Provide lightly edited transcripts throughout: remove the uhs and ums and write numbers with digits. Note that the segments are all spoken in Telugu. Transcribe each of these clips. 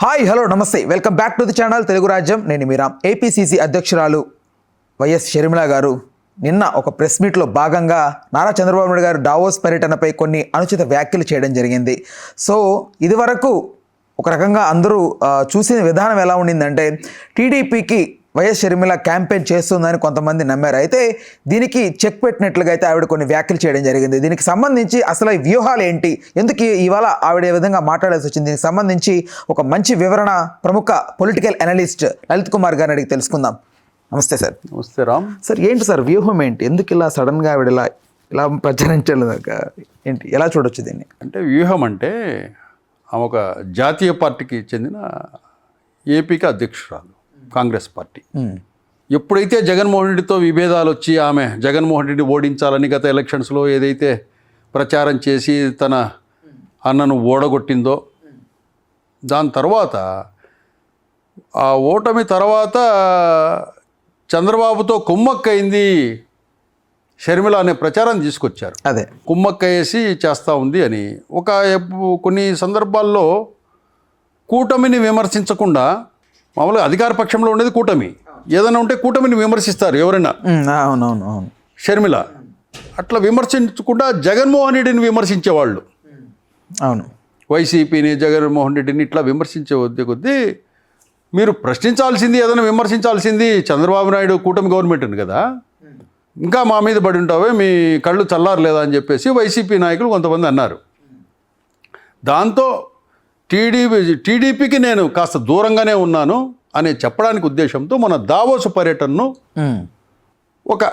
హాయ్ హలో నమస్తే welcome back to the channel Telugu రాజ్యం. నేను మీరా. ఏపీసీసీ అధ్యక్షురాలు వైఎస్ షర్మిల గారు నిన్న ఒక ప్రెస్ మీట్లో భాగంగా నారా చంద్రబాబు నాయుడు గారు డావోస్ పర్యటనపై కొన్ని అనుచిత వ్యాఖ్యలు చేయడం జరిగింది. సో ఇదివరకు ఒక రకంగా అందరూ చూసిన విధానం ఎలా ఉండిందంటే టీడీపీకి వైఎస్ షర్మిల క్యాంపెయిన్ చేస్తుందని కొంతమంది నమ్మారు. అయితే దీనికి చెక్ పెట్టినట్లుగా అయితే ఆవిడ కొన్ని వ్యాఖ్యలు చేయడం జరిగింది. దీనికి సంబంధించి అసలు ఈ వ్యూహాలు ఏంటి, ఎందుకు ఇవాళ ఆవిడ ఏ విధంగా మాట్లాడాల్సి వచ్చింది, దీనికి సంబంధించి ఒక మంచి వివరణ ప్రముఖ పొలిటికల్ అనలిస్ట్ లలిత్ కుమార్ గారిని అడిగి తెలుసుకుందాం. నమస్తే సార్. నమస్తే రామ్. సార్ ఏంటి సార్ వ్యూహం ఏంటి, ఎందుకు ఇలా సడన్గా ఆవిడ ఇలా ప్రచారించాలి ఏంటి, ఎలా చూడొచ్చు దీన్ని? అంటే వ్యూహం అంటే ఆమె ఒక జాతీయ పార్టీకి చెందిన ఏపీకి అధ్యక్షురాలు, కాంగ్రెస్ పార్టీ. ఎప్పుడైతే జగన్మోహన్ రెడ్డితో విభేదాలు వచ్చి ఆమె జగన్మోహన్ రెడ్డి ఓడించాలని గత ఎలక్షన్స్లో ఏదైతే ప్రచారం చేసి తన అన్నను ఓడగొట్టిందో, దాని తర్వాత ఆ ఓటమి తర్వాత చంద్రబాబుతో కుమ్మక్కయింది షర్మిల అనే ప్రచారం తీసుకొచ్చారు. అదే కుమ్మక్కయేసి చేస్తూ ఉంది అని. కొన్ని సందర్భాల్లో కూటమిని విమర్శించకుండా, మామూలుగా అధికార పక్షంలో ఉండేది కూటమి, ఏదైనా ఉంటే కూటమిని విమర్శిస్తారు ఎవరైనా. అవునవును అవును. షర్మిల అట్లా విమర్శించకుండా జగన్మోహన్ రెడ్డిని విమర్శించేవాళ్ళు. అవును, వైసీపీని జగన్మోహన్ రెడ్డిని ఇట్లా విమర్శించే కొద్దీ మీరు ప్రశ్నించాల్సింది, ఏదైనా విమర్శించాల్సింది చంద్రబాబు నాయుడు కూటమి గవర్నమెంట్ని కదా, ఇంకా మా మీద పడి ఉంటావే, మీ కళ్ళు చల్లారలేదా అని చెప్పేసి వైసీపీ నాయకులు కొంతమంది అన్నారు. దాంతో టీడీపీకి నేను కాస్త దూరంగానే ఉన్నాను అని చెప్పడానికి ఉద్దేశంతో మన దావోసు పర్యటనను ఒక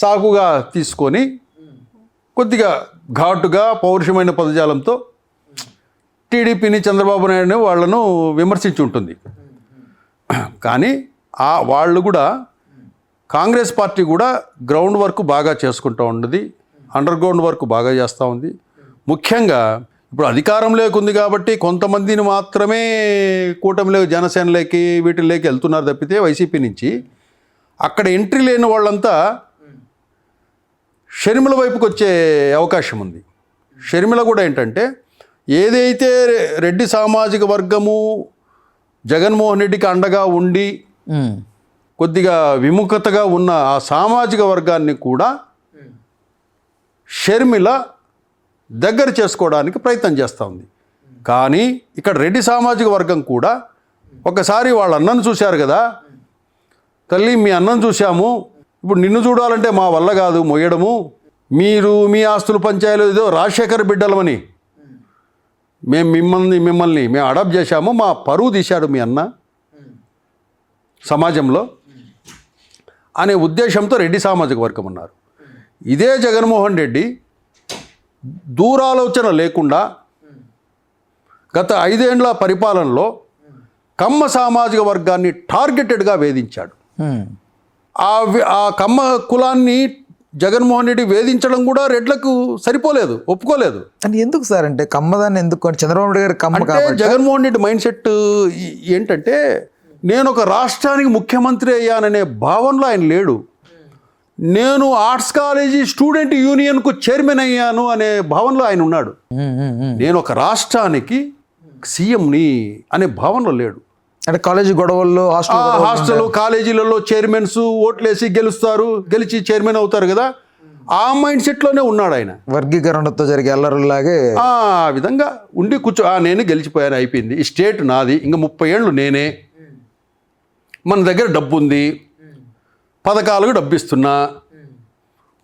సాకుగా తీసుకొని కొద్దిగా ఘాటుగా పౌరుషమైన పదజాలంతో టీడీపీని చంద్రబాబు నాయుడుని వాళ్ళను విమర్శించి ఉంటుంది. కానీ వాళ్ళు కూడా, కాంగ్రెస్ పార్టీ కూడా గ్రౌండ్ వర్క్ బాగా చేసుకుంటూ ఉన్నది, అండర్ గ్రౌండ్ వర్క్ బాగా చేస్తూ ఉంది. ముఖ్యంగా ఇప్పుడు అధికారంలోకి ఉంది కాబట్టి కొంతమందిని మాత్రమే కూటమిలోకి, జనసేనలోకి, వీటిల్లోకి వెళ్తున్నారు తప్పితే వైసీపీ నుంచి అక్కడ ఎంట్రీ లేని వాళ్ళంతా షర్మిల వైపుకి వచ్చే అవకాశం ఉంది. షర్మిల కూడా ఏంటంటే, ఏదైతే రెడ్డి సామాజిక వర్గము జగన్మోహన్ రెడ్డికి అండగా ఉండి కొద్దిగా విముఖతగా ఉన్న ఆ సామాజిక వర్గాన్ని కూడా షర్మిల దగ్గర చేసుకోవడానికి ప్రయత్నం చేస్తూ ఉంది. కానీ ఇక్కడ రెడ్డి సామాజిక వర్గం కూడా ఒకసారి వాళ్ళ అన్నను చూశారు కదా, తల్లి మీ అన్నను చూశాము, ఇప్పుడు నిన్ను చూడాలంటే మా వల్ల కాదు మొయ్యడము, మీరు మీ ఆస్తులు పంచాయలు ఏదో రాజశేఖర్ బిడ్డలమని మిమ్మల్ని మేము అడాప్ట్ చేశాము, మా పరువు తీశాడు మీ అన్న సమాజంలో అనే ఉద్దేశంతో రెడ్డి సామాజిక వర్గం ఉన్నారు. ఇదే జగన్మోహన్ రెడ్డి దూరాలోచన లేకుండా గత 5 ఏళ్ల పరిపాలనలో కమ్మ సామాజిక వర్గాన్ని టార్గెటెడ్గా వేధించాడు. ఆ కమ్మ కులాన్ని జగన్మోహన్ రెడ్డి వేధించడం కూడా రెడ్లకు సరిపోలేదు, ఒప్పుకోలేదు. అంటే ఎందుకు సార్, అంటే కమ్మదాన్ని ఎందుకు, చంద్రబాబు నాయుడు గారు కమ్మ కాబట్టి జగన్మోహన్ రెడ్డి మైండ్ సెట్ ఏంటంటే, నేను ఒక రాష్ట్రానికి ముఖ్యమంత్రి అయ్యాననే భావనలో ఆయన లేడు. నేను ఆర్ట్స్ కాలేజీ స్టూడెంట్ యూనియన్కు చైర్మన్ అయ్యాను అనే భావనలో ఆయన ఉన్నాడు. నేను ఒక రాష్ట్రానికి సీఎంని అనే భావనలో లేడు. అంటే కాలేజీ గొడవల్లో, హాస్టల్ కాలేజీలలో చైర్మన్స్ ఓట్లేసి గెలుస్తారు, గెలిచి చైర్మన్ అవుతారు కదా, ఆ మైండ్ సెట్లోనే ఉన్నాడు ఆయన. వర్గీకరణతో జరిగే అల్లరులాగే ఆ విధంగా ఉండి నేను గెలిచిపోయాను, అయిపోయింది, ఈ స్టేట్ నాది, ఇంకా 30 ఏళ్ళు నేనే, మన దగ్గర డబ్బు ఉంది, పథకాలకు డబ్బు ఇస్తున్నా,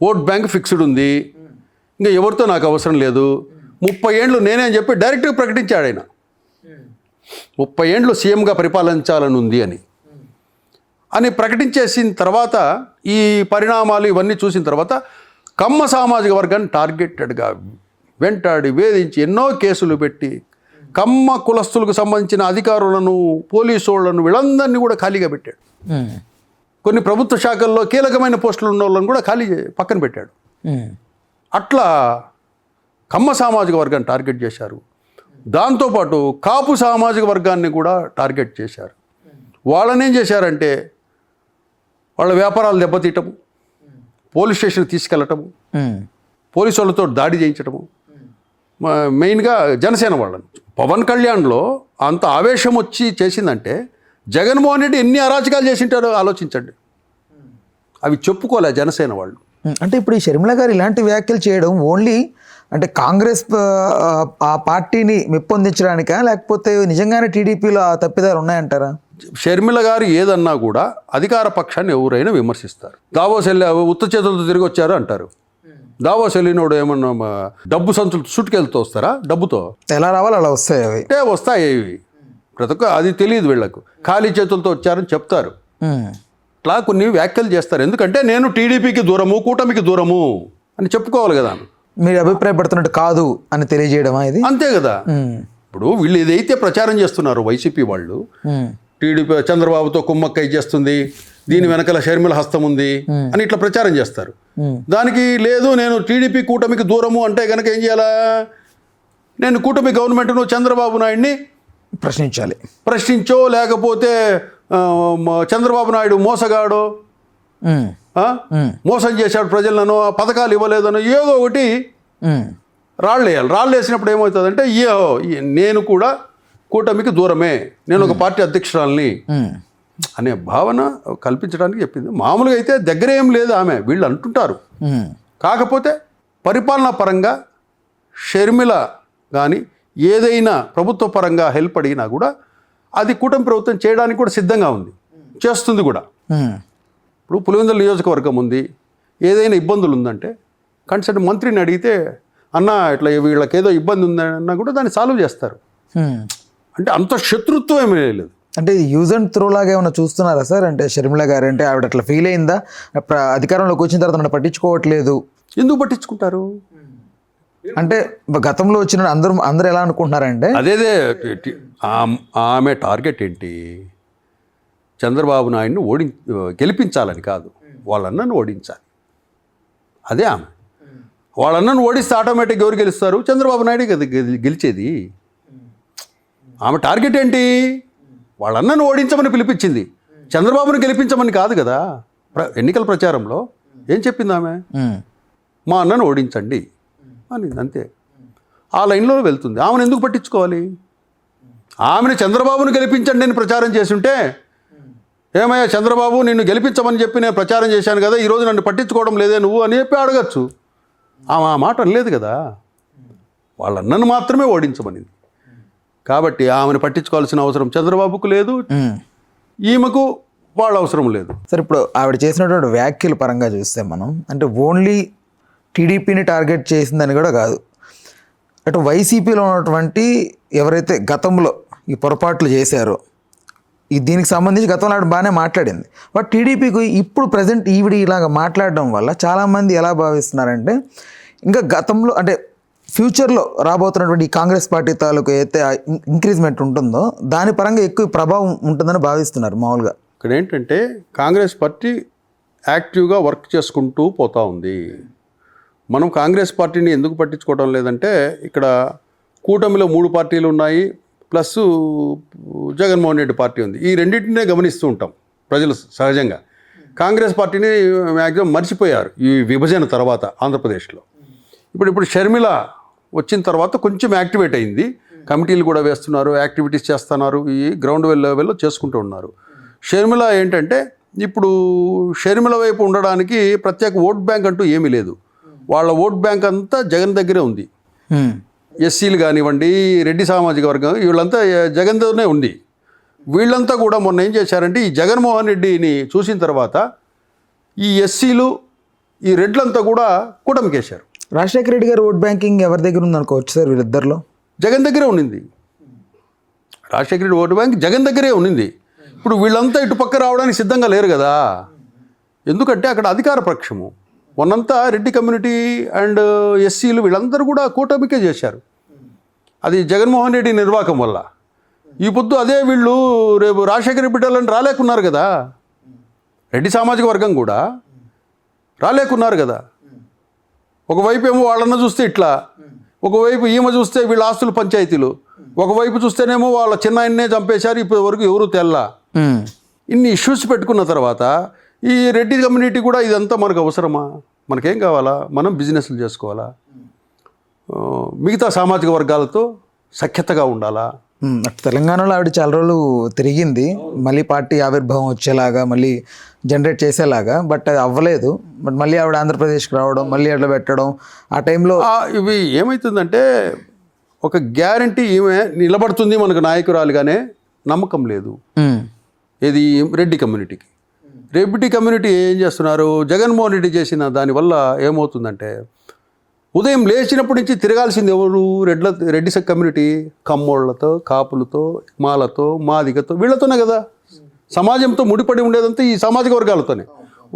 ఓట్ బ్యాంక్ ఫిక్స్డ్ ఉంది, ఇంకా ఎవరితో నాకు అవసరం లేదు, 30 ఏళ్ళు నేనే అని చెప్పి డైరెక్ట్గా ప్రకటించాడు ఆయన. 30 ఏళ్ళు సీఎంగా పరిపాలించాలని ఉంది అని ప్రకటించేసిన తర్వాత, ఈ పరిణామాలు ఇవన్నీ చూసిన తర్వాత కమ్మ సామాజిక వర్గాన్ని టార్గెటెడ్గా వెంటాడి వేధించి ఎన్నో కేసులు పెట్టి కమ్మ కులస్తులకు సంబంధించిన అధికారులను, పోలీసు వాళ్ళను, వీళ్ళందరినీ కూడా ఖాళీగా పెట్టాడు. కొన్ని ప్రభుత్వ శాఖల్లో కీలకమైన పోస్టులు ఉన్న వాళ్ళని కూడా పక్కన పెట్టాడు. అట్లా కమ్మ సామాజిక వర్గాన్ని టార్గెట్ చేశారు. దాంతోపాటు కాపు సామాజిక వర్గాన్ని కూడా టార్గెట్ చేశారు. వాళ్ళని ఏం చేశారంటే, వాళ్ళ వ్యాపారాలు దెబ్బతీయటము, పోలీస్ స్టేషన్కి తీసుకెళ్ళటము, పోలీసు వాళ్ళతో దాడి చేయించటము, మెయిన్గా జనసేన వాళ్ళని. పవన్ కళ్యాణ్లో అంత ఆవేశం వచ్చి చేసిందంటే జగన్మోహన్ రెడ్డి ఎన్ని అరాచకాలు చేసింటారో ఆలోచించండి. అవి చెప్పుకోలే జనసేన వాళ్ళు. అంటే ఇప్పుడు ఈ షర్మిల గారు ఇలాంటి వ్యాఖ్యలు చేయడం ఓన్లీ అంటే కాంగ్రెస్ ఆ పార్టీని మెప్పొందించడానికా, లేకపోతే నిజంగానే టీడీపీలో ఆ తప్పిదాలు ఉన్నాయంటారా? షర్మిల గారు ఏదన్నా కూడా అధికార పక్షాన్ని ఎవరైనా విమర్శిస్తారు. దావోస్ వెళ్ళి ఉత్త చేతులతో తిరిగి వచ్చారు అంటారు. దావోస్ వెళ్ళినోడు ఏమన్నా డబ్బు సంచులు చుట్టుకెళ్తూ వస్తారా? డబ్బుతో ఎలా రావాలో అలా వస్తాయి అవి. అంటే వస్తాయి ఇవి. ప్రతి ఒక్క అది తెలియదు వీళ్ళకు. ఖాళీ చేతులతో వచ్చారని చెప్తారు. ఇట్లా కొన్ని వ్యాఖ్యలు చేస్తారు. ఎందుకంటే నేను టీడీపీకి దూరము, కూటమికి దూరము అని చెప్పుకోవాలి కదా. మీరు అభిప్రాయపడుతున్నట్టు కాదు అని తెలియజేయడమా ఇది? అంతే కదా. ఇప్పుడు వీళ్ళు ఏదైతే ప్రచారం చేస్తున్నారు వైసీపీ వాళ్ళు, టీడీపీ చంద్రబాబుతో కుమ్మక్కై చేస్తుంది, దీని వెనకాల షర్మిల హస్తం ఉంది అని ఇట్లా ప్రచారం చేస్తారు. దానికి లేదు నేను టీడీపీ కూటమికి దూరము అంటే కనుక ఏం చేయాలా? నేను కూటమి గవర్నమెంట్ను చంద్రబాబు నాయుడిని ప్రశ్నించో, లేకపోతే చంద్రబాబు నాయుడు మోసగాడో, మోసం చేశాడు ప్రజలను, పథకాలు ఇవ్వలేదనో ఏదో ఒకటి రాళ్ళు వేయాలి. రాళ్ళు వేసినప్పుడు ఏమవుతుందంటే నేను కూడా కూటమికి దూరమే, నేను ఒక పార్టీ అధ్యక్షురాలని అనే భావన కల్పించడానికి చెప్పింది. మామూలుగా అయితే దగ్గర ఏం లేదు ఆమె, వీళ్ళు అంటుంటారు. కాకపోతే పరిపాలనా పరంగా షర్మిల కానీ ఏదైనా ప్రభుత్వ పరంగా హెల్ప్ అడిగినా కూడా అది కూటమి ప్రభుత్వం చేయడానికి కూడా సిద్ధంగా ఉంది, చేస్తుంది కూడా. ఇప్పుడు పులివెందుల నియోజకవర్గం ఉంది, ఏదైనా ఇబ్బందులు ఉందంటే కన్సర్న్ మంత్రిని అడిగితే అన్న ఇట్లా వీళ్ళకి ఏదో ఇబ్బంది ఉందన్నా కూడా దాన్ని సాల్వ్ చేస్తారు. అంటే అంత శత్రుత్వం ఏమీ లేదు. అంటే యూజ్ అండ్ త్రో లాగా ఏమైనా చూస్తున్నారా సార్? అంటే షర్మిల గారు అంటే ఆవిడ అట్లా ఫీల్ అయిందా? అధికారంలోకి వచ్చిన తర్వాత నన్ను పట్టించుకోవట్లేదు. ఎందుకు పట్టించుకుంటారు? అంటే గతంలో వచ్చిన అందరూ ఎలా అనుకుంటున్నారంటే అదేదే ఆమె టార్గెట్ ఏంటి? చంద్రబాబు నాయుడిని గెలిపించాలని కాదు, వాళ్ళన్నను ఓడించాలి. అదే ఆమె. వాళ్ళన్నను ఓడిస్తే ఆటోమేటిక్గా ఎవరు గెలుస్తారు? చంద్రబాబు నాయుడు కదా గెలిచేది. ఆమె టార్గెట్ ఏంటి? వాళ్ళన్నను ఓడించమని పిలిపించింది, చంద్రబాబును గెలిపించమని కాదు కదా. ఎన్నికల ప్రచారంలో ఏం చెప్పింది ఆమె? మా అన్నను ఓడించండి అని, అంతే. ఆ లైన్లో వెళ్తుంది. ఆమెను ఎందుకు పట్టించుకోవాలి? ఆమెను చంద్రబాబును గెలిపించండి అని ప్రచారం చేస్తుంటే ఏమయ్యా చంద్రబాబు నిన్ను గెలిపించమని చెప్పి నేను ప్రచారం చేశాను కదా, ఈరోజు నన్ను పట్టించుకోవడం లేదే నువ్వు అని చెప్పి అడగచ్చు. ఆమె ఆ మాట అనలేదు కదా, వాళ్ళన్నను మాత్రమే ఓడించమనింది. కాబట్టి ఆమెను పట్టించుకోవాల్సిన అవసరం చంద్రబాబుకు లేదు, ఈమెకు వాళ్ళ అవసరం లేదు. సార్ ఇప్పుడు ఆవిడ చేసినటువంటి వ్యాఖ్యల పరంగా చూస్తే మనం అంటే ఓన్లీ టీడీపీని టార్గెట్ చేసిందని కూడా కాదు, అటు వైసీపీలో ఉన్నటువంటి ఎవరైతే గతంలో ఈ పొరపాట్లు చేశారో దీనికి సంబంధించి గతంలో ఆవిడ బాగానే మాట్లాడింది. బట్ టీడీపీకి ఇప్పుడు ప్రజెంట్ ఈవిడ ఇలాగ మాట్లాడడం వల్ల చాలామంది ఎలా భావిస్తున్నారంటే ఇంకా గతంలో అంటే ఫ్యూచర్లో రాబోతున్నటువంటి ఈ కాంగ్రెస్ పార్టీ తాలూకు అయితే ఇంక్రీజ్మెంట్ ఉంటుందో దాని పరంగా ఎక్కువ ప్రభావం ఉంటుందని భావిస్తున్నారు మామూలుగా. ఇక్కడ ఏంటంటే కాంగ్రెస్ పార్టీ యాక్టివ్గా వర్క్ చేసుకుంటూ పోతూ ఉంది. మనం కాంగ్రెస్ పార్టీని ఎందుకు పట్టించుకోవడం లేదంటే ఇక్కడ కూటమిలో 3 పార్టీలు ఉన్నాయి, ప్లస్ జగన్మోహన్ రెడ్డి పార్టీ ఉంది. ఈ రెండింటినే గమనిస్తూ ఉంటాం ప్రజలు సహజంగా. కాంగ్రెస్ పార్టీని మ్యాక్సిమం మర్చిపోయారు ఈ విభజన తర్వాత ఆంధ్రప్రదేశ్లో. ఇప్పుడు షర్మిల వచ్చిన తర్వాత కొంచెం యాక్టివేట్ అయింది, కమిటీలు కూడా వేస్తున్నారు, యాక్టివిటీస్ చేస్తున్నారు, ఈ గ్రౌండ్ లెవెల్లో చేసుకుంటూ ఉన్నారు. షర్మిల ఏంటంటే ఇప్పుడు షర్మిల వైపు ఉండడానికి ప్రత్యేక ఓట్ బ్యాంక్ అంటూ ఏమీ లేదు. వాళ్ళ ఓట్ బ్యాంక్ అంతా జగన్ దగ్గరే ఉంది. ఎస్సీలు కానివ్వండి, రెడ్డి సామాజిక వర్గం, వీళ్ళంతా జగన్ దగ్గరనే ఉంది. వీళ్ళంతా కూడా మొన్న ఏం చేశారంటే ఈ జగన్మోహన్ రెడ్డిని చూసిన తర్వాత ఈ ఎస్సీలు ఈ రెడ్లంతా కూడా కూటమికేశారు. రాజశేఖర రెడ్డి గారు ఓట్ బ్యాంకింగ్ ఎవరి దగ్గర ఉందనుకోవచ్చు సార్? వీళ్ళిద్దరిలో జగన్ దగ్గరే ఉండింది. రాజశేఖర రెడ్డి ఓటు బ్యాంక్ జగన్ దగ్గరే ఉండింది. ఇప్పుడు వీళ్ళంతా ఇటు పక్క రావడానికి సిద్ధంగా లేరు కదా, ఎందుకంటే అక్కడ అధికార పక్షము మొన్నంతా రెడ్డి కమ్యూనిటీ అండ్ ఎస్సీలు వీళ్ళందరూ కూడా కూటమికే చేశారు. అది జగన్మోహన్ రెడ్డి నిర్వాహకం వల్ల. ఈ పొద్దు అదే వీళ్ళు రేపు రాజశేఖర బిడ్డలని రాలేకున్నారు కదా, రెడ్డి సామాజిక వర్గం కూడా రాలేకున్నారు కదా. ఒకవైపు ఏమో వాళ్ళన్న చూస్తే ఇట్లా, ఒకవైపు ఈమె చూస్తే వీళ్ళ ఆస్తులు పంచాయతీలు, ఒకవైపు చూస్తేనేమో వాళ్ళ చిన్నాయన్నే చంపేశారు, ఇప్పటి వరకు ఎవరు తెల్లా. ఇన్ని ఇష్యూస్ పెట్టుకున్న తర్వాత ఈ రెడ్డి కమ్యూనిటీ కూడా ఇదంతా మనకు అవసరమా? మనకేం కావాలా? మనం బిజినెస్లు చేసుకోవాలా, మిగతా సామాజిక వర్గాలతో సఖ్యతగా ఉండాలా. అటు తెలంగాణలో ఆవిడ చాలా రోజులు తిరిగింది, మళ్ళీ పార్టీ ఆవిర్భావం వచ్చేలాగా, మళ్ళీ జనరేట్ చేసేలాగా, బట్ అది అవ్వలేదు. బట్ మళ్ళీ ఆవిడ ఆంధ్రప్రదేశ్కి రావడం, మళ్ళీ అట్లా పెట్టడం, ఆ టైంలో ఇవి ఏమవుతుందంటే ఒక గ్యారంటీ ఈమె నిలబడుతుంది మనకు నాయకురాలుగానే నమ్మకం లేదు. ఇది రెడ్డి కమ్యూనిటీకి. రెడ్డి కమ్యూనిటీ ఏం చేస్తున్నారు, జగన్మోహన్ రెడ్డి చేసిన దానివల్ల ఏమవుతుందంటే ఉదయం లేచినప్పటి నుంచి తిరగాల్సింది ఎవరు, రెడ్డి కమ్యూనిటీ కమ్మోళ్లతో, కాపులతో, మాలతో, మాదిగతో, వీళ్ళతోనే కదా. సమాజంతో ముడిపడి ఉండేదంతా ఈ సామాజిక వర్గాలతోనే.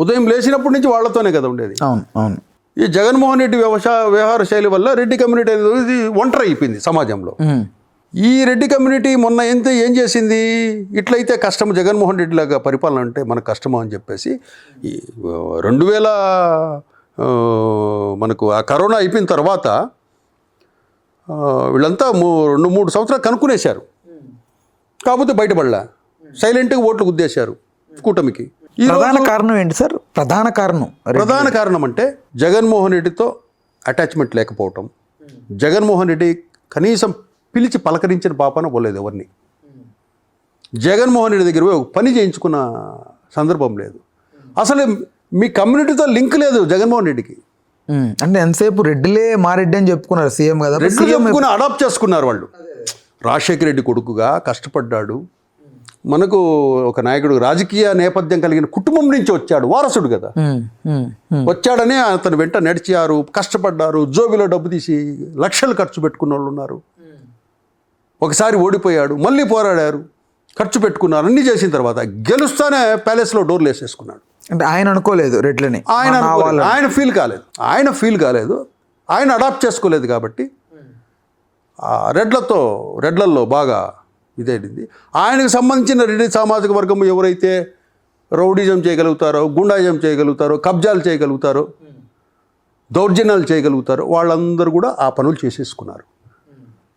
ఉదయం లేచినప్పటి నుంచి వాళ్ళతోనే కదా ఉండేది. అవును అవును. ఈ జగన్మోహన్ రెడ్డి వ్యవహార శైలి వల్ల రెడ్డి కమ్యూనిటీ అనేది ఒంటరి అయిపోయింది సమాజంలో. ఈ రెడ్డి కమ్యూనిటీ మొన్న ఏం చేసింది, ఇట్లయితే కష్టం జగన్మోహన్ రెడ్డి లాగా పరిపాలన అంటే మనకు కష్టమా అని చెప్పేసి ఈ 2000 మనకు ఆ కరోనా అయిపోయిన తర్వాత వీళ్ళంతా 2-3 సంవత్సరాలు కనుక్కునేశారు. కాకపోతే బయటపడలే, సైలెంట్గా ఓట్లు గుద్దేశారు కూటమికి. ప్రధాన కారణం ఏంటి సార్? ప్రధాన కారణం అంటే జగన్మోహన్ రెడ్డితో అటాచ్మెంట్ లేకపోవటం. జగన్మోహన్ రెడ్డి కనీసం పిలిచి పలకరించిన పాపన పోలేదు ఎవరిని. జగన్మోహన్ రెడ్డి దగ్గర పోయి ఒక పని చేయించుకున్న సందర్భం లేదు. అసలు మీ కమ్యూనిటీతో లింక్ లేదు జగన్మోహన్ రెడ్డికి. అంటే ఎంతసేపు రెడ్డిలే మా రెడ్డి అని చెప్పుకున్నారు సీఎం కదా, రెడ్డి చెప్పుకుని అడాప్ట్ చేసుకున్నారు వాళ్ళు. రాజశేఖర రెడ్డి కొడుకుగా కష్టపడ్డాడు. మనకు ఒక నాయకుడు రాజకీయ నేపథ్యం కలిగిన కుటుంబం నుంచి వచ్చాడు, వారసుడు కదా. వచ్చాడని అతను వెంట నడిచారు, కష్టపడ్డారు, జోబిలో డబ్బు తీసి లక్షలు ఖర్చు పెట్టుకున్న వాళ్ళు ఉన్నారు. ఒకసారి ఓడిపోయాడు, మళ్ళీ పోరాడారు, ఖర్చు పెట్టుకున్నారు. అన్నీ చేసిన తర్వాత గెలుస్తానే ప్యాలెస్లో డోర్లు వేసేసుకున్నాడు. అంటే ఆయన అనుకోలేదు రెడ్లని, ఆయన ఫీల్ కాలేదు, ఆయన అడాప్ట్ చేసుకోలేదు. కాబట్టి రెడ్లల్లో బాగా ఇదేంటిది. ఆయనకు సంబంధించిన రెడ్డి సామాజిక వర్గం ఎవరైతే రౌడీజం చేయగలుగుతారో, గుండాయిజం చేయగలుగుతారో, కబ్జాలు చేయగలుగుతారో, దౌర్జన్యాలు చేయగలుగుతారో వాళ్ళందరూ కూడా ఆ పనులు చేసేసుకున్నారు.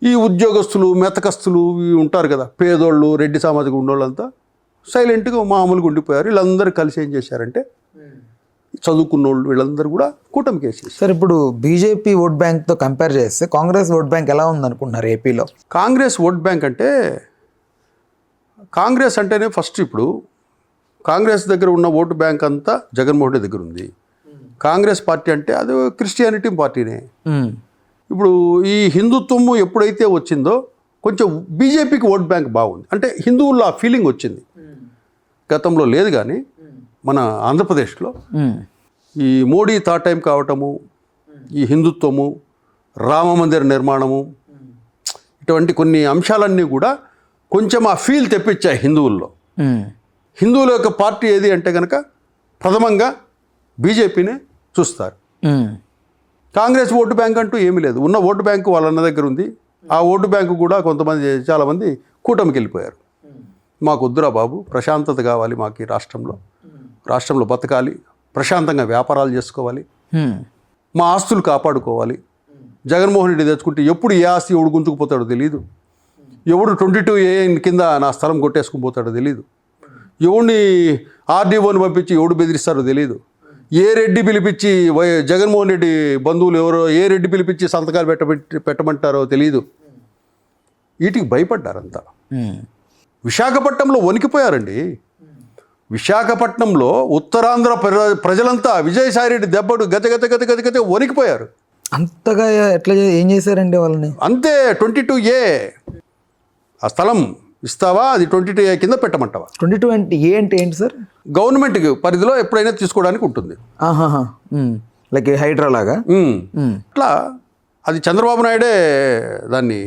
ఈ ఉద్యోగస్తులు, మెతకస్తులు ఉంటారు కదా, పేదోళ్ళు, రెడ్డి సామాజిక ఉన్నోళ్ళంతా సైలెంట్గా మామూలుగా ఉండిపోయారు. వీళ్ళందరూ కలిసి ఏం చేశారంటే చదువుకున్నోళ్ళు వీళ్ళందరూ కూడా కూటమికి వేసేసారు. సార్, ఇప్పుడు బీజేపీ ఓట్ బ్యాంక్తో కంపేర్ చేస్తే కాంగ్రెస్ ఓట్ బ్యాంక్ ఎలా ఉందనుకుంటున్నారు ఏపీలో? కాంగ్రెస్ ఓట్ బ్యాంక్ అంటే, కాంగ్రెస్ అంటేనే ఫస్ట్ ఇప్పుడు కాంగ్రెస్ దగ్గర ఉన్న ఓటు బ్యాంక్ అంతా జగన్మోహన్ రెడ్డి దగ్గర ఉంది. కాంగ్రెస్ పార్టీ అంటే అది క్రిస్టియానిటీ పార్టీనే. ఇప్పుడు ఈ హిందుత్వము ఎప్పుడైతే వచ్చిందో కొంచెం బీజేపీకి ఓట్ బ్యాంక్ బాగుంది. అంటే హిందువుల్లో ఆ ఫీలింగ్ వచ్చింది. గతంలో లేదు కానీ మన ఆంధ్రప్రదేశ్లో ఈ మోడీ థర్డ్ టైం కావటము, ఈ హిందుత్వము, రామ మందిర నిర్మాణము, ఇటువంటి కొన్ని అంశాలన్నీ కూడా కొంచెం ఆ ఫీల్ తెప్పించాయి హిందువుల్లో. హిందువుల యొక్క పార్టీ ఏది అంటే కనుక ప్రథమంగా బీజేపీనే చూస్తారు. కాంగ్రెస్ ఓటు బ్యాంక్ అంటూ ఏమీ లేదు. ఉన్న ఓటు బ్యాంకు వాళ్ళన్న దగ్గర ఉంది. ఆ ఓటు బ్యాంకు కూడా చాలామంది కూటమికి వెళ్ళిపోయారు. మాకు వద్దురా బాబు, ప్రశాంతత కావాలి మాకు ఈ రాష్ట్రంలో బతకాలి, ప్రశాంతంగా వ్యాపారాలు చేసుకోవాలి, మా ఆస్తులు కాపాడుకోవాలి. జగన్మోహన్ రెడ్డి తెచ్చుకుంటే ఎప్పుడు ఏ ఆస్తి ఎవడు గుంజుకుపోతాడో తెలియదు, ఎవడు 22A కింద నా స్థలం కొట్టేసుకుని పోతాడో తెలియదు, ఎవడిని ఆర్డీఓని పంపించి ఎవడు బెదిరిస్తారో తెలియదు, ఏ రెడ్డి పిలిపించి జగన్మోహన్ రెడ్డి బంధువులు ఎవరో ఏ రెడ్డి పిలిపించి సంతకాలు పెట్టమంటారో తెలియదు. వీటికి భయపడ్డారంతా. విశాఖపట్నంలో వణికిపోయారండి. విశాఖపట్నంలో ఉత్తరాంధ్ర ప్రజలంతా విజయసాయిరెడ్డి దెబ్బడు గత వణికిపోయారు. అంతగా ఎట్లా ఏం చేశారండి వాళ్ళని? అంతే, 22A ఆ స్థలం ఇస్తావా, అది 22A కింద పెట్టమంటావా? 22A అంటే ఏంటి సార్? గవర్నమెంట్ పరిధిలో ఎప్పుడైనా తీసుకోవడానికి ఉంటుంది. లైక్ హైడ్రా లాగా. అట్లా అది చంద్రబాబు నాయుడే దాన్ని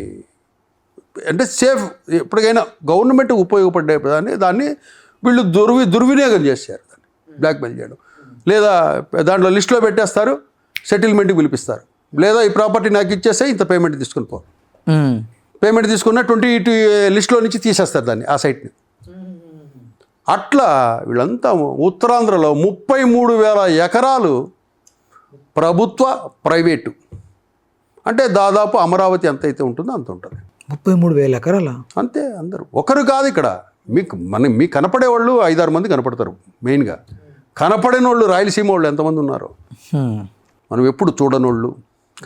అంటే సేఫ్, ఎప్పటికైనా గవర్నమెంట్ ఉపయోగపడే దాన్ని వీళ్ళు దుర్వినియోగం చేశారు. దాన్ని బ్లాక్మెయిల్ చేయడం, లేదా దాంట్లో లిస్టులో పెట్టేస్తారు, సెటిల్మెంట్కి పిలిపిస్తారు, లేదా ఈ ప్రాపర్టీ నాకు ఇచ్చేస్తే ఇంత పేమెంట్ తీసుకుని పో, పేమెంట్ తీసుకున్న 22 లిస్టులో నుంచి తీసేస్తారు దాన్ని, ఆ సైట్ని. అట్లా వీళ్ళంతా ఉత్తరాంధ్రలో 33,000 ఎకరాలు ప్రభుత్వ, ప్రైవేటు, అంటే దాదాపు అమరావతి ఎంత అయితే ఉంటుందో అంత ఉంటుంది. 33,000 ఎకరాల అంతే. అందరూ ఒకరు కాదు ఇక్కడ. మీకు కనపడే వాళ్ళు 5-6 మంది కనపడతారు. మెయిన్గా కనపడని వాళ్ళు రాయలసీమ వాళ్ళు ఎంతమంది ఉన్నారు, మనం ఎప్పుడు చూడని వాళ్ళు,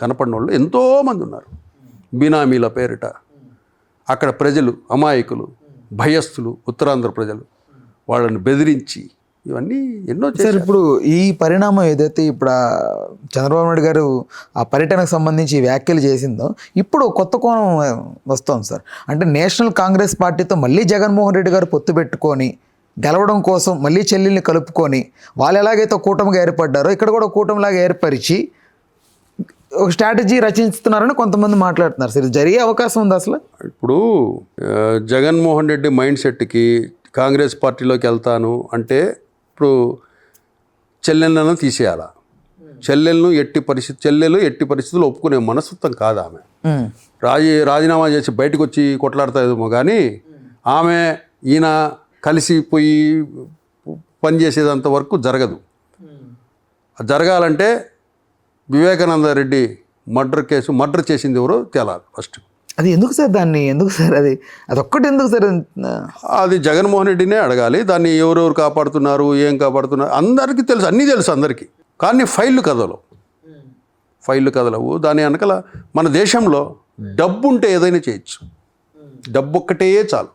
కనపడిన వాళ్ళు ఎంతోమంది ఉన్నారు. బినామీల పేరిట అక్కడ ప్రజలు అమాయకులు, భయస్థులు, ఉత్తరాంధ్ర ప్రజలు వాళ్ళని బెదిరించి ఇవన్నీ ఎన్నో సార్ చేశారు. ఇప్పుడు ఈ పరిణామం ఏదైతే ఇప్పుడు చంద్రబాబు నాయుడు గారు ఆ పర్యటనకు సంబంధించి వ్యాఖ్యలు చేసిందో ఇప్పుడు కొత్త కోణం వస్తుంది సార్. అంటే నేషనల్ కాంగ్రెస్ పార్టీతో మళ్ళీ జగన్మోహన్ రెడ్డి గారు పొత్తు పెట్టుకొని గెలవడం కోసం మళ్ళీ చెల్లెల్ని కలుపుకొని వాళ్ళు ఎలాగైతే కూటమిగా ఏర్పడ్డారో ఇక్కడ కూడా కూటమిలాగా ఏర్పరిచి ఒక స్ట్రాటజీ రచిస్తున్నారని కొంతమంది మాట్లాడుతున్నారు. సార్ ఇది జరిగే అవకాశం ఉంది అసలు? ఇప్పుడు జగన్మోహన్ రెడ్డి మైండ్ సెట్కి కాంగ్రెస్ పార్టీలోకి వెళ్తాను అంటే ఇప్పుడు చెల్లెళ్ళను తీసేయాలా. చెల్లెలు ఎట్టి పరిస్థితుల్లో ఒప్పుకునే మనస్తత్వం కాదు ఆమె. రాజీనామా చేసి బయటకు వచ్చి కొట్లాడుతుందేమో కానీ ఆమె ఈయన కలిసిపోయి పనిచేసేదంత వరకు జరగదు. జరగాలంటే వివేకానంద రెడ్డి మర్డర్ చేసింది ఎవరో తేలాలి ఫస్ట్. అది ఎందుకు సార్? అది ఒక్కటి ఎందుకు సార్? అది జగన్మోహన్ రెడ్డినే అడగాలి. దాన్ని ఎవరెవరు కాపాడుతున్నారు, ఏం కాపాడుతున్నారు అందరికీ తెలుసు, అన్నీ తెలుసు అందరికీ. కానీ ఫైళ్ళు కదలవు. దాని వెనకాల మన దేశంలో డబ్బు ఉంటే ఏదైనా చేయొచ్చు. డబ్బు ఒక్కటే చాలు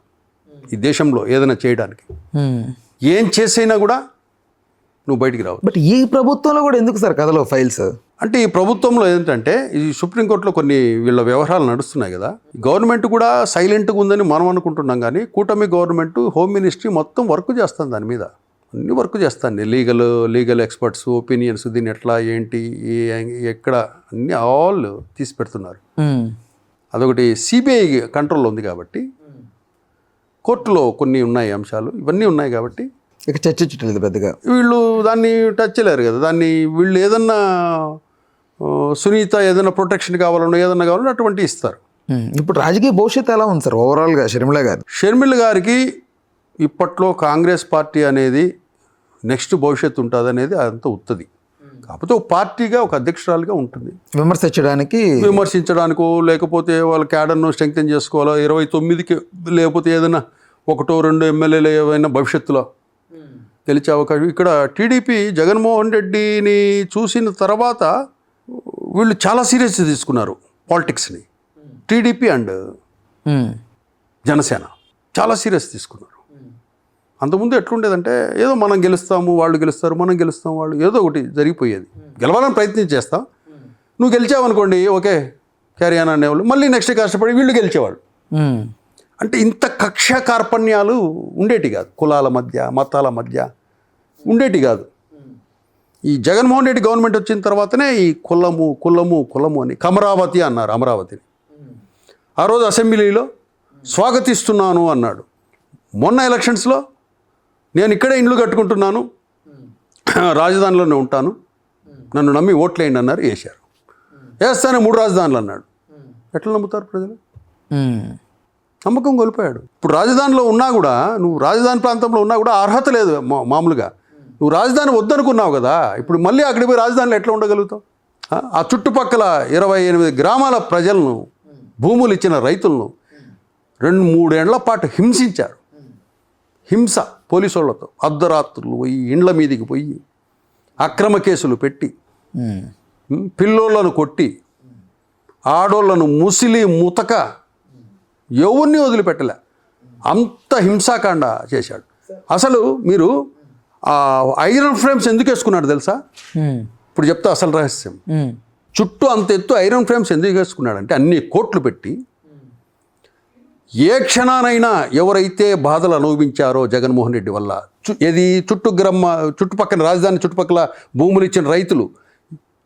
ఈ దేశంలో ఏదైనా చేయడానికి. ఏం చేసైనా కూడా నువ్వు బయటికి రావు. బట్ ఈ ప్రభుత్వంలో కూడా ఎందుకు సార్ కథలో ఫైల్స్? అంటే ఈ ప్రభుత్వంలో ఏంటంటే ఈ సుప్రీంకోర్టులో కొన్ని వీళ్ళ వ్యవహారాలు నడుస్తున్నాయి కదా. గవర్నమెంట్ కూడా సైలెంట్గా ఉందని మనం అనుకుంటున్నాం కానీ కూటమి గవర్నమెంట్, హోమ్ మినిస్ట్రీ మొత్తం వర్క్ చేస్తుంది దాని మీద. అన్ని వర్క్ చేస్తాను. లీగల్ ఎక్స్పర్ట్స్ ఒపీనియన్స్, దీన్ని ఎట్లా ఏంటి ఎక్కడ అన్ని ఆల్ తీసి పెడుతున్నారు. అదొకటి సిబిఐ కంట్రోల్లో ఉంది కాబట్టి కోర్టులో కొన్ని ఉన్నాయి అంశాలు, ఇవన్నీ ఉన్నాయి కాబట్టి ఇక చర్చించట్లేదు పెద్దగా. వీళ్ళు దాన్ని టచ్ చేయలేరు కదా. దాన్ని వీళ్ళు ఏదన్నా సునీత ఏదైనా ప్రొటెక్షన్ కావాలన్నా ఏదన్నా కావాలన్నా అటువంటి ఇస్తారు. ఇప్పుడు రాజకీయ భవిష్యత్తు ఎలా ఉంది సార్ ఓవరాల్గా షర్మిల గారికి? ఇప్పట్లో కాంగ్రెస్ పార్టీ అనేది నెక్స్ట్ భవిష్యత్తు ఉంటుంది అనేది అంత ఉత్తది. కాకపోతే ఒక పార్టీగా ఒక అధ్యక్షురాలుగా ఉంటుంది. విమర్శించడానికో లేకపోతే వాళ్ళ క్యాడర్ను స్ట్రెంగ్తెన్ చేసుకోవాలో, 29కి లేకపోతే ఏదైనా 1-2 ఎమ్మెల్యేలు ఏవైనా భవిష్యత్తులో గెలిచే అవకాశం. ఇక్కడ టీడీపీ జగన్మోహన్ రెడ్డిని చూసిన తర్వాత వీళ్ళు చాలా సీరియస్ తీసుకున్నారు పాలిటిక్స్ని. టీడీపీ అండ్ జనసేన చాలా సీరియస్ తీసుకున్నారు. అంతకుముందు ఎట్లుండేదంటే ఏదో మనం గెలుస్తాము, వాళ్ళు గెలుస్తారు, మనం గెలుస్తాం, వాళ్ళు ఏదో ఒకటి జరిగిపోయేది. గెలవాలని ప్రయత్నం చేస్తాం, నువ్వు గెలిచావనుకోండి ఓకే క్యారీ ఆన్ అనేవాళ్ళు, మళ్ళీ నెక్స్ట్ కష్టపడి వీళ్ళు గెలిచేవాళ్ళు. అంటే ఇంత కక్ష కార్పణ్యాలు ఉండేటి కాదు. కులాల మధ్య, మతాల మధ్య ఉండేటి కాదు. ఈ జగన్మోహన్ రెడ్డి గవర్నమెంట్ వచ్చిన తర్వాతనే ఈ కులము అని కమరావతి అన్నారు. అమరావతిని ఆ రోజు అసెంబ్లీలో స్వాగతిస్తున్నాను అన్నాడు. మొన్న ఎలక్షన్స్లో నేను ఇక్కడే ఇండ్లు కట్టుకుంటున్నాను, రాజధానిలోనే ఉంటాను, నన్ను నమ్మి ఓట్లేయండి అన్నారు. వేశారు. వేస్తానే 3 రాజధానులు అన్నాడు. ఎట్లా నమ్ముతారు ప్రజలు? నమ్మకం కోల్పోయాడు. ఇప్పుడు రాజధానిలో ఉన్నా కూడా, నువ్వు రాజధాని ప్రాంతంలో ఉన్నా కూడా అర్హత లేదు. మామూలుగా నువ్వు రాజధాని వద్దనుకున్నావు కదా, ఇప్పుడు మళ్ళీ అక్కడికి పోయి రాజధానిలో ఎట్లా ఉండగలుగుతావు? ఆ చుట్టుపక్కల 28 గ్రామాల ప్రజలను, భూములు ఇచ్చిన రైతులను 2-3 ఏళ్ల పాటు హింసించారు. హింస పోలీసు వాళ్ళతో అర్ధరాత్రులు పోయి ఇండ్ల మీదికి పోయి అక్రమ కేసులు పెట్టి పిల్లోళ్ళను కొట్టి ఆడోళ్లను ముసిలి ముతక ఎవరిని వదిలిపెట్టలే. అంత హింసాకాండ చేశాడు. అసలు మీరు ఐరన్ ఫ్రేమ్స్ ఎందుకు వేసుకున్నాడు తెలుసా? ఇప్పుడు చెప్తా అసలు రహస్యం. చుట్టూ అంత ఎత్తు ఐరన్ ఫ్రేమ్స్ ఎందుకు వేసుకున్నాడంటే అన్ని కోట్లు పెట్టి ఏ క్షణానైనా ఎవరైతే బాధలు అనుభవించారో జగన్మోహన్ రెడ్డి వల్ల, చుట్టుపక్కల రాజధాని చుట్టుపక్కల భూములు ఇచ్చిన రైతులు,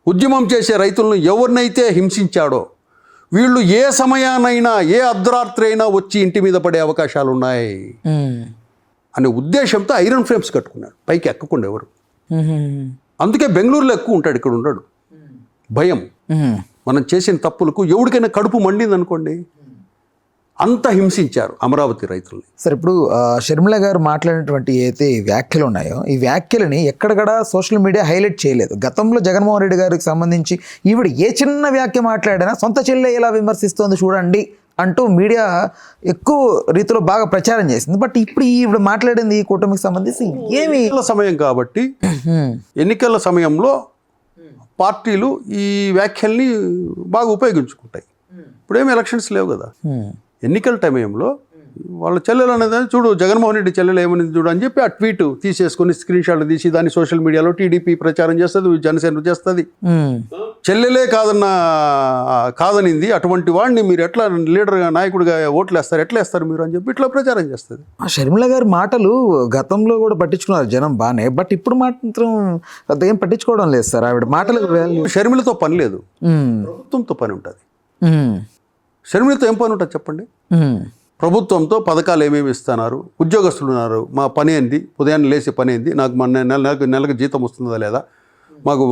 ఉద్యమం చేసే రైతులను ఎవరినైతే హింసించాడో వీళ్ళు ఏ సమయానైనా ఏ అర్ధరాత్రి అయినా వచ్చి ఇంటి మీద పడే అవకాశాలు ఉన్నాయి అనే ఉద్దేశంతో ఐరన్ ఫ్రేమ్స్ కట్టుకున్నాడు. పైకి ఎక్కకుండా ఎవరు. అందుకే బెంగళూరులో ఎక్కువ ఉంటాడు, ఇక్కడ ఉండడు. భయం. మనం చేసిన తప్పులకు ఎవరికైనా కడుపు మండింది అనుకోండి, అంత హింసించారు అమరావతి రైతుల్ని. సార్ ఇప్పుడు షర్మిల గారు మాట్లాడినటువంటి ఏదైతే వ్యాఖ్యలు ఉన్నాయో ఈ వ్యాఖ్యలని ఎక్కడక్కడ సోషల్ మీడియా హైలైట్ చేయలేదు. గతంలో జగన్మోహన్ రెడ్డి గారికి సంబంధించి ఈవిడ ఏ చిన్న వ్యాఖ్య మాట్లాడినా సొంత చెల్లె ఎలా విమర్శిస్తోంది చూడండి అంటూ మీడియా ఎక్కువ రీతిలో బాగా ప్రచారం చేసింది. బట్ ఇప్పుడు ఈవిడ మాట్లాడింది ఈ కూటమికి సంబంధించి ఏమి సమయం కాబట్టి ఎన్నికల సమయంలో పార్టీలు ఈ వ్యాఖ్యల్ని బాగా ఉపయోగించుకుంటాయి. ఇప్పుడేమి ఎలక్షన్స్ లేవు కదా, ఎన్నికల సమయంలో వాళ్ళ చెల్లెలు అనేది చూడు జగన్మోహన్ రెడ్డి చెల్లెలు ఏమని చూడు అని చెప్పి ఆ ట్వీట్ తీసేసుకొని స్క్రీన్ షాట్లు తీసి దాన్ని సోషల్ మీడియాలో టీడీపీ ప్రచారం చేస్తుంది, జనసేన చేస్తుంది. చెల్లెలే కాదనింది అటువంటి వాడిని మీరు ఎట్లా లీడర్గా నాయకుడిగా ఓట్లు వేస్తారు, ఎట్లా వేస్తారు మీరు అని చెప్పి ఇట్లా ప్రచారం చేస్తుంది. ఆ షర్మిల గారి మాటలు గతంలో కూడా పట్టించుకున్నారు జనం బాగానే, బట్ ఇప్పుడు మాత్రం పెద్దగా ఏం పట్టించుకోవడం లేదు సార్. ఆవిడ మాటలకు వాల్యూ. షర్మిలతో పని లేదు, ప్రభుత్వంతో పని ఉంటుంది. షర్మిలతో ఏం పని ఉంటుంది చెప్పండి? ప్రభుత్వంతో పథకాలు ఏమేమి ఇస్తున్నారు, ఉద్యోగస్తులు ఉన్నారు, మా పని ఏంది, ఉదయాన్నే లేచే పని ఏంది, నాకు మన నెలకు జీతం వస్తుందా లేదా, మాకు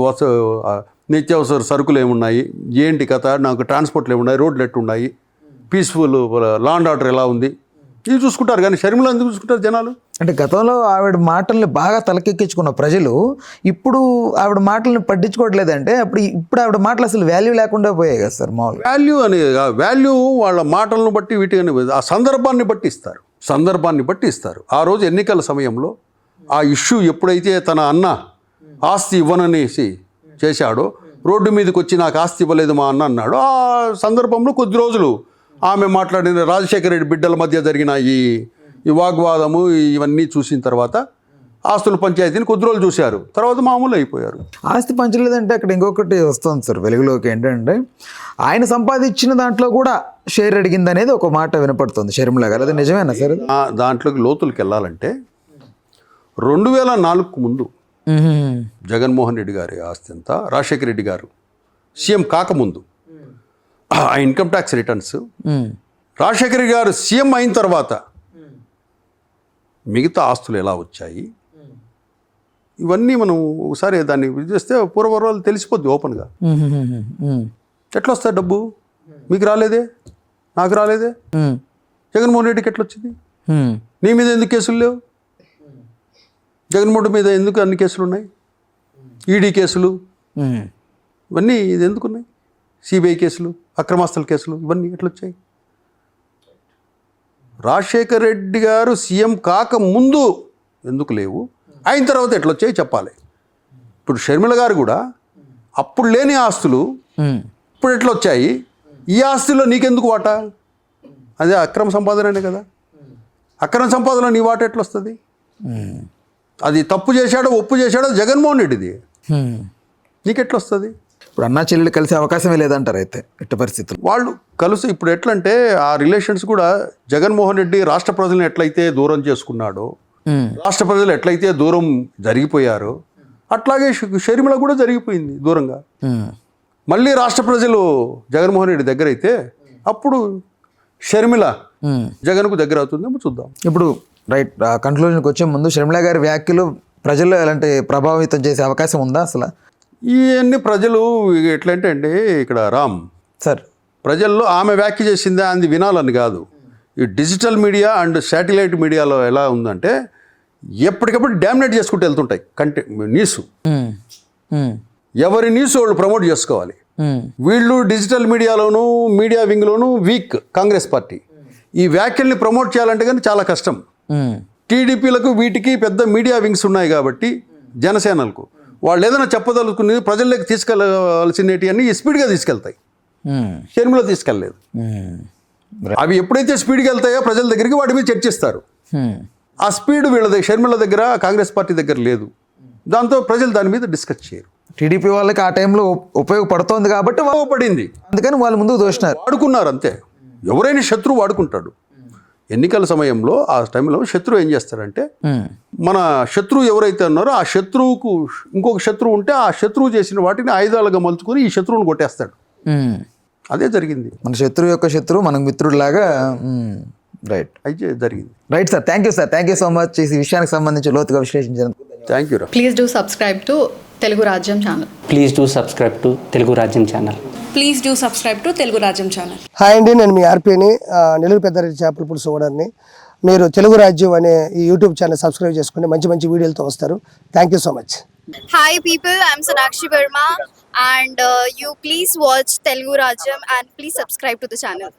నిత్యావసర సరుకులు ఏమున్నాయి, ఏంటి కథ, నాకు ట్రాన్స్పోర్ట్లు ఏమున్నాయి, రోడ్లు ఎట్టున్నాయి, పీస్ఫుల్ లా అండ్ ఆర్డర్ ఎలా ఉంది, ఇవి చూసుకుంటారు. కానీ షర్మిల ఎందుకు చూసుకుంటారు జనాలు? అంటే గతంలో ఆవిడ మాటల్ని బాగా తలకెక్కించుకున్న ప్రజలు ఇప్పుడు ఆవిడ మాటల్ని పట్టించుకోవట్లేదంటే ఇప్పుడు ఆవిడ మాటలు అసలు వాల్యూ లేకుండా పోయాయి కదా సార్. మామూలుగా వాల్యూ అనేది వాల్యూ వాళ్ళ మాటలను బట్టి వీటిని ఆ సందర్భాన్ని బట్టి ఇస్తారు. ఆ రోజు ఎన్నికల సమయంలో ఆ ఇష్యూ ఎప్పుడైతే తన అన్న ఆస్తి ఇవ్వననేసి చేశాడో, రోడ్డు మీదకి వచ్చి నాకు ఆస్తి ఇవ్వలేదు మా అన్న అన్నాడు. ఆ సందర్భంలో కొద్ది రోజులు ఆమె మాట్లాడిన రాజశేఖర రెడ్డి బిడ్డల మధ్య జరిగిన ఈ వాగ్వాదము ఇవన్నీ చూసిన తర్వాత ఆస్తుల పంచాయతీని కొద్ది రోజులు చూశారు, తర్వాత మామూలు అయిపోయారు. ఆస్తి పంచలేదంటే అక్కడ ఇంకొకటి వస్తుంది సార్ వెలుగులోకి. ఏంటంటే ఆయన సంపాదించిన దాంట్లో కూడా షేర్ అడిగింది అనేది ఒక మాట వినపడుతుంది షర్మిల గారు. అది నిజమేనా సార్? దాంట్లోకి లోతులకు వెళ్ళాలంటే 2004కు ముందు జగన్మోహన్ రెడ్డి గారి ఆస్తి ఎంత, రాజశేఖర రెడ్డి గారు సీఎం కాకముందు ఆ income tax returns, Rajasekhara Reddy గారు సీఎం అయిన తర్వాత మిగతా ఆస్తులు ఎలా వచ్చాయి, ఇవన్నీ మనం ఒకసారి దాన్ని చేస్తే పూర్వపరాలు తెలిసిపోద్ది ఓపెన్గా. ఎట్లా వస్తాయి డబ్బు? మీకు రాలేదే, నాకు రాలేదే, జగన్మోహన్ రెడ్డికి ఎట్లా వచ్చింది? నీ మీద ఎందుకు కేసులు లేవు? జగన్మోహన్ మీద ఎందుకు అన్ని కేసులు ఉన్నాయి? ఈడీ కేసులు ఇవన్నీ ఇది ఎందుకున్నాయి? సిబిఐ కేసులు, అక్రమాస్తుల కేసులు ఇవన్నీ ఎట్లా వచ్చాయి? రాజశేఖర్ రెడ్డి గారు సీఎం కాక ముందు ఎందుకు లేవు, అయిన తర్వాత ఎట్లా వచ్చాయి చెప్పాలి. ఇప్పుడు షర్మిల గారు కూడా అప్పుడు లేని ఆస్తులు ఇప్పుడు ఎట్లా వచ్చాయి, ఈ ఆస్తిలో నీకెందుకు వాటా? అదే అక్రమ సంపాదననే కదా. అక్రమ సంపాదన నీ వాటా ఎట్లా వస్తుంది? అది తప్పు చేశాడో ఒప్పు చేశాడో జగన్మోహన్ రెడ్డిది, నీకెట్లా వస్తుంది? ఇప్పుడు అన్నా చెల్లెలు కలిసే అవకాశమే లేదంటారు అయితే ఇట్ట పరిస్థితులు. వాళ్ళు కలిసి ఇప్పుడు ఎట్లా అంటే ఆ రిలేషన్స్ కూడా జగన్మోహన్ రెడ్డి రాష్ట్ర ప్రజలను ఎట్లయితే దూరం చేసుకున్నాడో, రాష్ట్ర ప్రజలు ఎట్లయితే దూరం జరిగిపోయారో, అట్లాగే షర్మిల కూడా జరిగిపోయింది దూరంగా. మళ్ళీ రాష్ట్ర ప్రజలు జగన్మోహన్ రెడ్డి దగ్గర అయితే అప్పుడు షర్మిల జగన్కు దగ్గర అవుతుందేమో చూద్దాం. ఇప్పుడు రైట్ కంక్లూజన్కి వచ్చే ముందు షర్మిల గారి వ్యాఖ్యలు ప్రజల్లో ఎలాంటి ప్రభావితం చేసే అవకాశం ఉందా అసలు? ఇవన్నీ ప్రజలు ఎట్లంటే అండి, ఇక్కడ రామ్ సార్ ప్రజల్లో ఆమె వ్యాఖ్య చేసిందా అది వినాలని కాదు. ఈ డిజిటల్ మీడియా అండ్ శాటిలైట్ మీడియాలో ఎలా ఉందంటే ఎప్పటికప్పుడు డామినేట్ చేసుకుంటూ వెళ్తుంటాయి న్యూస్. ఎవరి న్యూస్ వాళ్ళు ప్రమోట్ చేసుకోవాలి. వీళ్ళు డిజిటల్ మీడియాలోను మీడియా వింగ్లోను వీక్ కాంగ్రెస్ పార్టీ. ఈ వ్యాఖ్యల్ని ప్రమోట్ చేయాలంటే కానీ చాలా కష్టం. టీడీపీలకు వీటికి పెద్ద మీడియా వింగ్స్ ఉన్నాయి కాబట్టి జనసేనలకు వాళ్ళు ఏదైనా చెప్పదలుచుకునేది ప్రజల్లోకి తీసుకెళ్లాల్సినవి అన్ని స్పీడ్గా తీసుకెళ్తాయి. షర్మిల తీసుకెళ్ళలేదు. అవి ఎప్పుడైతే స్పీడ్గా వెళ్తాయో ప్రజల దగ్గరికి వాటి మీద చర్చిస్తారు. ఆ స్పీడ్ షర్మిల దగ్గర కాంగ్రెస్ పార్టీ దగ్గర లేదు. దాంతో ప్రజలు దాని మీద డిస్కస్ చేయరు. టీడీపీ వాళ్ళకి ఆ టైంలో ఉపయోగపడుతోంది కాబట్టి పడింది, అందుకని వాళ్ళు ముందుకు దోషినారు, వాడుకున్నారు అంతే. ఎవరైనా శత్రువు వాడుకుంటాడు. ఎన్నికల సమయంలో ఆ టైంలో శత్రువు ఏం చేస్తాడంటే, మన శత్రువు ఎవరైతే ఉన్నారో ఆ శత్రువుకు ఇంకొక శత్రువు ఉంటే ఆ శత్రువు చేసిన వాటిని ఆయుధాలుగా మలుచుకొని ఈ శత్రువుని కొట్టేస్తాడు. అదే జరిగింది. మన శత్రువు యొక్క శత్రువు మనకు మిత్రుడిలాగా. రైట్, అయితే జరిగింది. Right sir, thank you sir, thank you so much ఈ విషయానికి సంబంధించి లోతుగా విశ్లేషించినందుకు. Thank you. Please do subscribe to Telugu Rajyam channel. Please do subscribe to Telugu Rajyam channel. Please do subscribe to Telugu Rajyam channel. Hi అండి, నేను మీ ఆర్పీని, నెల్లూరు పెద్దారెడ్డి చేపల పులుసు ఓనర్ని. మీరు తెలుగు రాజ్యం అనే ఈ యూట్యూబ్ ఛానల్ సబ్స్క్రైబ్ చేసుకుని మంచి మంచి వీడియోలతో వస్తారు. Thank you so much. Hi people, I'm Sonakshi Verma and you please watch Telugu Rajyam and please subscribe to the channel.